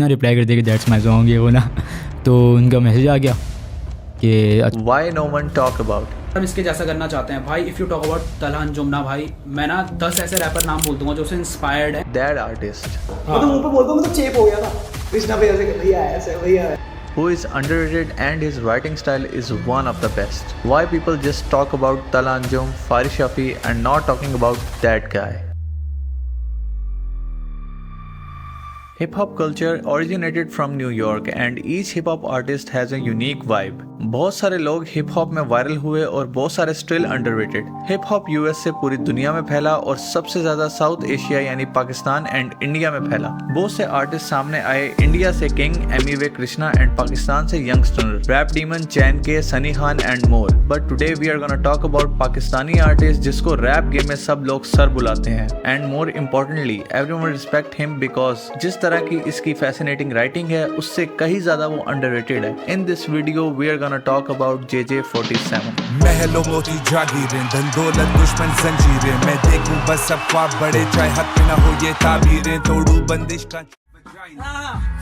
ना रिप्लाई कर दिया कि दैट्स माय सॉन्ग ये वो ना। तो उनका मैसेज आ गया कि Why no one talk about? हम इसके जैसा करना चाहते हैं भाई। If you talk about Talha Anjum ना भाई, मैं ना 10 ऐसे रैपर नाम बोल दूंगा जो उससे इंस्पायर्ड है। That artist मैं तो मुंह पे बोलता हूँ, मैं तो चेप हो गया था कृष्णा भैया से, भैया ऐसे भैया। who is underrated and his writing style is one of the best. Why people just talk about Tala Anjum, Faris Shafi and not talking about that guy? Hip-hop culture originated from New York and each hip-hop artist has a unique vibe. बहुत सारे लोग hip hop में viral हुए और बहुत सारे still underrated. Hip hop US से पूरी दुनिया में फैला और सबसे ज्यादा साउथ एशिया यानी पाकिस्तान एंड इंडिया में फैला। बहुत से आर्टिस्ट सामने आए, इंडिया से किंग, एमिवे कृष्णा एंड पाकिस्तान से youngster, rap demon, Chen K, Sunny Khan and more. But today we are gonna talk about Pakistani artist जिसको रैप गेम में सब लोग सर बुलाते हैं and more importantly everyone respect him because जिस तरह की इसकी फैसिनेटिंग राइटिंग है उससे कहीं ज्यादा वो अंडररेटेड है। In this video we are gonna talk about JJ47। महलों मोती जागीरें, धन दौलत दुश्मन जंजीरें, मैं देखूं बस सब ख्वाब बड़े, चाहे हक पे ना हो ये ताबीरें, तोड़ू बंदिश का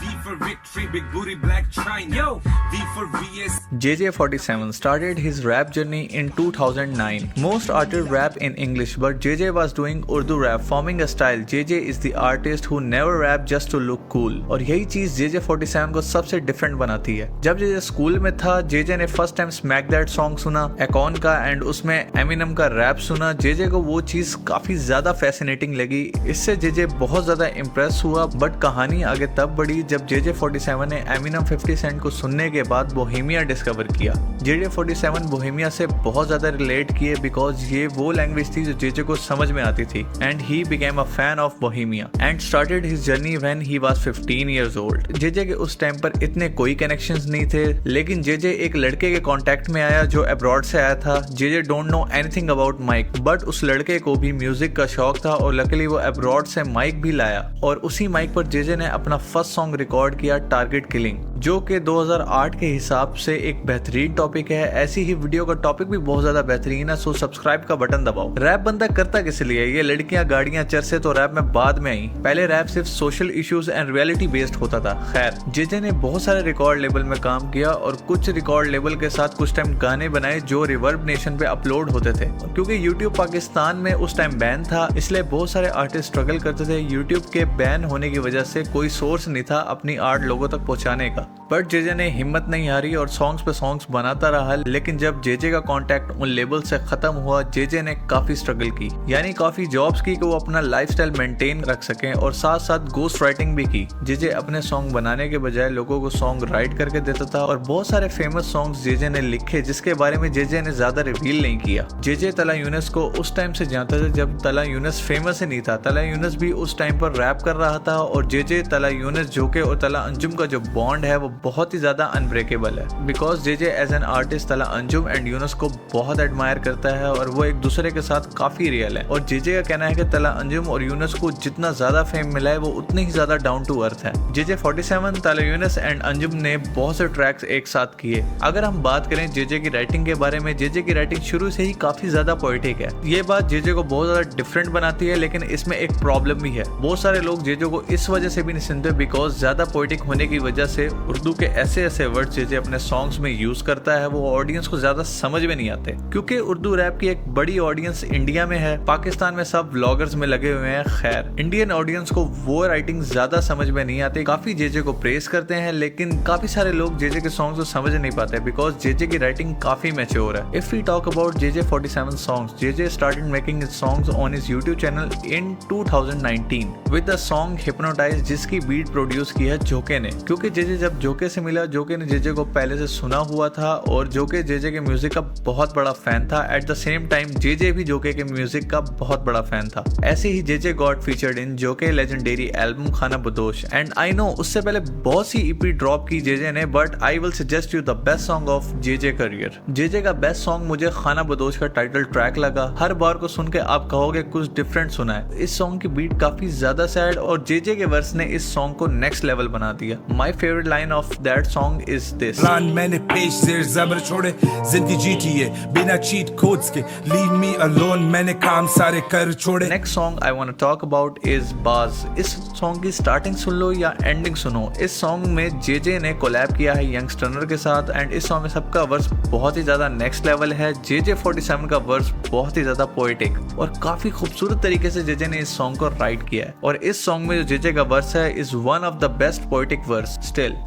V for victory, big booty black China. Yo, V for VS. JJ47 started his rap journey in 2009. Most artists rap in English, but JJ was doing Urdu rap, forming a style. JJ is the artist who never rap just to look cool. और यही चीज JJ47 को सबसे different बनाती है। जब JJ school में था, JJ ने first time smack that song सुना एकॉन का एंड उसमें एमिनम का रैप सुना। JJ को वो चीज काफी ज्यादा फैसिनेटिंग लगी। इससे JJ बहुत ज्यादा इम्प्रेस हुआ, बट कहानी आगे तब बढ़ी जब JJ47 ने एमिनम 50 सेंट को सुनने के बाद बोहेमिया डिस्कवर किया। JJ47 बोहेमिया से बहुत ज्यादा रिलेट किए बिकॉज ये वो लैंग्वेज थी जो JJ को समझ में आती थी and he became a fan of Bohemia and started his journey when he was 15 years old. JJ के उस टाइम पर इतने कोई कनेक्शंस नहीं थे, लेकिन JJ एक लड़के के कांटेक्ट में आया जो अब्रॉड से आया था। JJ don't know anything about mike, but उस लड़के को भी म्यूजिक का शौक था और लकीली वो अब्रॉड से माइक भी लाया और उसी माइक पर JJ ने अपना फर्स्ट सॉन्ग रिकॉर्ड किया, टारगेट किलिंग, जो कि 2008 के हिसाब से एक बेहतरीन टॉपिक है। ऐसी ही वीडियो का टॉपिक भी बहुत ज्यादा बेहतरीन है, सो सब्सक्राइब का बटन दबाओ। रैप बंदा करता किस लिए? ये लड़कियां, गाड़ियां, चर्चे तो रैप में बाद में आई। पहले रैप सिर्फ social issues and reality based होता था। खैर, JJ ने बहुत सारे रिकॉर्ड लेबल में काम किया और कुछ रिकॉर्ड लेबल के साथ कुछ टाइम गाने बनाए जो रिवर्ब नेशन पे अपलोड होते थे। क्योंकि यूट्यूब पाकिस्तान में उस टाइम बैन था, इसलिए बहुत सारे आर्टिस्ट स्ट्रगल करते थे। यूट्यूब के बैन होने की वजह से कोई सोर्स नहीं था अपनी आर्ट लोगों तक पहुंचाने का, बट JJ ने हिम्मत नहीं हारी और सॉन्ग्स पे सॉन्ग्स बनाता रहा। लेकिन जब JJ का कांटेक्ट उन लेबल से खत्म हुआ, JJ ने काफी स्ट्रगल की, यानी काफी जॉब्स की कि वो अपना लाइफस्टाइल मेंटेन रख सकें और साथ साथ गोस्ट राइटिंग भी की। JJ अपने सॉन्ग बनाने के बजाय लोगों को सॉन्ग राइट करके देता था और बहुत सारे फेमस सॉन्ग्स JJ ने लिखे जिसके बारे में JJ ने ज्यादा रिवील नहीं किया। JJ तला यूनुस को उस टाइम से जानता था जब तला यूनुस फेमस ही नहीं था। तला यूनुस भी उस टाइम पर रैप कर रहा था और JJ, तला यूनुस, जोके और तला अंजुम का जो बॉन्ड है वो बहुत ही ज्यादा अनब्रेकेबल है because JJ as an artist Talha Anjum and Yunus को बहुत एडमायर करता है और वो एक दूसरे के साथ काफी रियल है। और JJ का कहना है कि तला अंजुम और यूनुस को जितना ज्यादा फेम मिला है वो उतनी ही ज्यादा डाउन टू अर्थ है। JJ47, तला यूनुस एंड अंजुम ने बहुत से ट्रैक्स एक साथ किए। अगर हम बात करें JJ की राइटिंग के बारे में, JJ की राइटिंग शुरू से ही काफी ज्यादा पोएटिक है। ये बात JJ को बहुत ज्यादा डिफरेंट बनाती है, लेकिन इसमें एक प्रॉब्लम भी है। बहुत सारे लोग JJ को इस वजह से भी नहीं सुनते बिकॉज ज्यादा पोएटिक होने की वजह से उर्दू के ऐसे वर्ड्स JJ अपने सॉन्ग्स में यूज करता है वो ऑडियंस को ज्यादा समझ में नहीं आते। क्योंकि उर्दू रैप की एक बड़ी ऑडियंस इंडिया में है, पाकिस्तान में सब व्लॉगर्स में लगे हुए हैं। खैर, इंडियन ऑडियंस को वो राइटिंग ज्यादा समझ में नहीं आती। काफी JJ को प्रेस करते हैं, लेकिन काफी सारे लोग JJ के सॉन्ग्स को समझ नहीं पाते बिकॉज JJ की राइटिंग काफी मैच्योर है। If we talk about JJ47 songs, JJ started making his songs on his YouTube channel in 2019 with the song hypnotize, जिसकी बीट प्रोड्यूस की है जोके ने। क्योंकि JJ जब जोके से मिला, जोके ने JJ को पहले से सुना हुआ था और जोके JJ के म्यूजिक का बहुत बड़ा फैन था। At the same time JJ भी जोके के म्यूजिक का बहुत बड़ा फैन था। ऐसे ही JJ गॉट फीचर्ड इन जोके लेजेंडरी एल्बम खाना बदोश एंड आई नो उससे पहले बहुत सी EP ड्रॉप की JJ ने, but I will suggest you the best song of JJ career. JJ का बेस्ट सॉन्ग मुझे खाना बदोश का टाइटल ट्रैक लगा। हर बार को सुन के आप कहोगे कुछ डिफरेंट सुना है। इस सॉन्ग की बीट काफी ज्यादा सैड और JJ के वर्स ने इस सॉन्ग को नेक्स्ट लेवल बना दिया। My favourite line of of that song is this. Plan मैंने पेश जेर जबर छोड़े जिंदगी जीती है बिना चीट कोड्स के लीव मी अलोन मैंने काम सारे कर छोड़े Next song I want to talk about is Baz. इस सॉन्ग की स्टार्टिंग सुन लो या एंडिंग सुनो। इस सॉन्ग में जेजे ने कोलैब किया है यंगस्टर के साथ एंड इस सॉन्ग में सबका वर्स बहुत ही ज्यादा नेक्स्ट लेवल है। जेजे 47 का वर्स बहुत ही ज्यादा पोएटिक और काफी खूबसूरत तरीके से जेजे ने इस सॉन्ग को राइट किया है और इस सॉन्ग में जो जेजे का वर्स है is one of the best poetic verse still.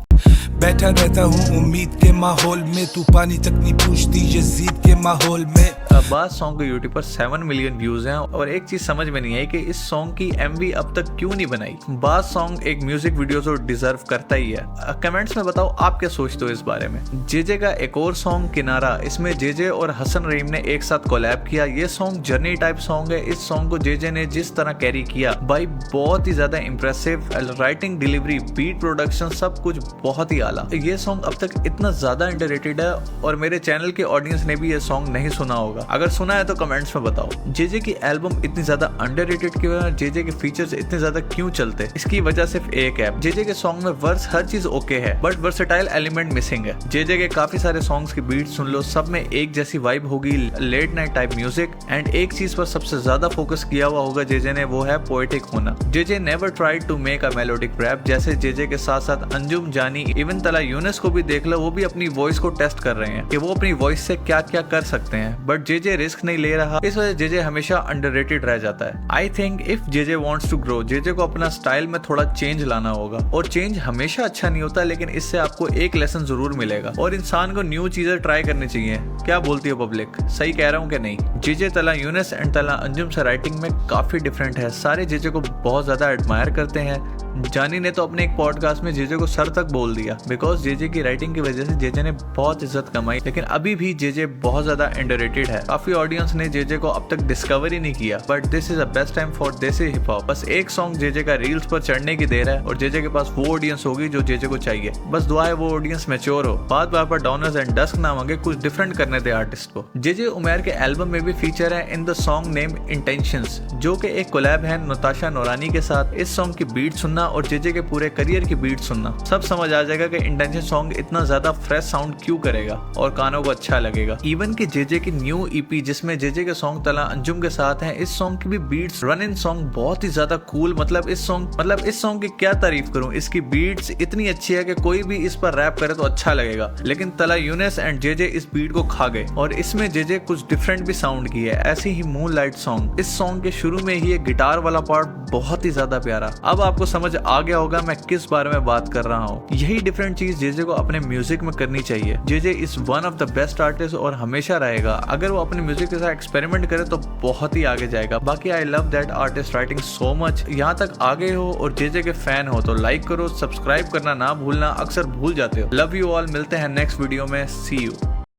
बैठा रहता हूँ उम्मीद के माहौल में तू पानी तक नहीं पूछती यजीद के माहौल में। बाज सॉन्ग को यूट्यूब पर 7 मिलियन व्यूज हैं और एक चीज समझ में नहीं आई कि इस सॉन्ग की एमवी अब तक क्यों नहीं बनाई। बाज सॉन्ग एक म्यूजिक वीडियो तो डिजर्व करता ही है। कमेंट्स में बताओ आप क्या सोचते हो इस बारे में। जेजे का एक और सॉन्ग किनारा, इसमें जेजे और हसन रहीम ने एक साथ कोलैब किया। ये सॉन्ग जर्नी टाइप सॉन्ग है। इस सॉन्ग को जेजे ने जिस तरह कैरी किया भाई बहुत ही ज्यादा impressive. Writing, delivery, beat, production सब कुछ बहुत ही आला। ये सॉन्ग अब तक इतना ज्यादा अंडररेटेड है और मेरे चैनल के ऑडियंस ने भी ये सॉन्ग नहीं सुना होगा। अगर सुना है तो कमेंट्स में बताओ। जेजे की एल्बम इतनी ज्यादा अंडररेटेड क्यों है, जेजे के फीचर्स इतने ज्यादा क्यों चलते? इसकी वजह सिर्फ एक है, जेजे के सॉन्ग में वर्स हर चीज ओके है बट वर्सेटाइल एलिमेंट मिसिंग है। जेजे के काफी सारे सॉन्ग्स की बीट सुन लो, सब में एक जैसी वाइब होगी, late night type music and एक चीज पर सबसे ज्यादा फोकस किया हुआ होगा जेजे ने, वो है पोएटिक होना। JJ never tried to make a melodic rap. जैसे जेजे के साथ साथ अंजुम, जानी, इवन तला यूनिस को भी देख लो, वो भी अपनी वॉइस को टेस्ट कर रहे हैं कि वो अपनी वॉइस से क्या क्या कर सकते हैं बट जेजे रिस्क नहीं ले रहा। इस वजह जेजे हमेशा अंडररेटेड रह जाता है। I think if JJ wants to grow, JJ को अपना स्टाइल में थोड़ा चेंज लाना होगा और चेंज हमेशा अच्छा नहीं होता लेकिन इससे आपको एक लेसन जरूर मिलेगा और इंसान को न्यू चीजें ट्राई करनी चाहिए। क्या बोलती हो पब्लिक, सही कह रहा हूँ कि नहीं? जेजे तला यूनिस एंड तला अंजुम से राइटिंग में काफी डिफरेंट है। सारे जेजे को बहुत ज्यादा एडमायर करते हैं। जानी ने तो अपने एक पॉडकास्ट में जेजे को सर तक बोल दिया बिकॉज जेजे की राइटिंग की वजह से जेजे ने बहुत इज्जत कमाई। लेकिन अभी भी जेजे बहुत ज्यादा अंडररेटेड है। काफी ऑडियंस ने जेजे को अब तक डिस्कवर ही नहीं किया but this is a best time for देसी हिप हॉप। बस एक सॉन्ग जेजे का रील्स पर चढ़ने की देर है और जेजे के पास वो ऑडियंस होगी जो जेजे को चाहिए। बस दुआ है वो ऑडियंस मैच्योर हो, बात बार पर डाउनर्स एंड डस्क ना मांगे, कुछ डिफरेंट करने दे आर्टिस्ट को। जेजे उमैर के एल्बम में भी फीचर है in the song name intentions, जो कि एक कोलैब है नताशा नौरानी के साथ। इस सॉन्ग की बीट सुनना और जेजे के पूरे करियर की बीट सुनना, सब समझ आ जाएगा कि इंटेंशन सॉन्ग इतना ज्यादा फ्रेश साउंड क्यों करेगा और कानों को अच्छा लगेगा। इवन कि जेजे की न्यू ईपी जिसमें जेजे के सॉन्ग तला अंजुम के साथ हैं, इस सॉन्ग की भी बीट्स रन इन सॉन्ग बहुत ही ज्यादा कूल। मतलब इस सॉन्ग की क्या तारीफ करूं, इसकी बीट्स इतनी अच्छी है कि कोई भी इस पर रैप करे तो अच्छा लगेगा। लेकिन तला यूनिस एंड जेजे इस बीट को खा गए और इसमें जेजे कुछ डिफरेंट भी साउंड की है। ऐसे ही मूनलाइट सॉन्ग, इस सॉन्ग के शुरू में ही एक गिटार वाला पार्ट बहुत ही ज्यादा प्यारा। अब आपको समझ आ गया होगा मैं किस बारे में बात कर रहा हूँ। यही डिफरेंट चीज जेजे को अपने म्यूजिक में करनी चाहिए। JJ is one of the best artist और हमेशा रहेगा। अगर वो अपने म्यूजिक के साथ एक्सपेरिमेंट करे तो बहुत ही आगे जाएगा। बाकी I love that artist writing so much. यहाँ तक आगे हो और जेजे के फैन हो तो लाइक करो, सब्सक्राइब करना ना भूलना, अक्सर भूल जाते हो। लव यू ऑल, मिलते हैं नेक्स्ट वीडियो में, सी यू।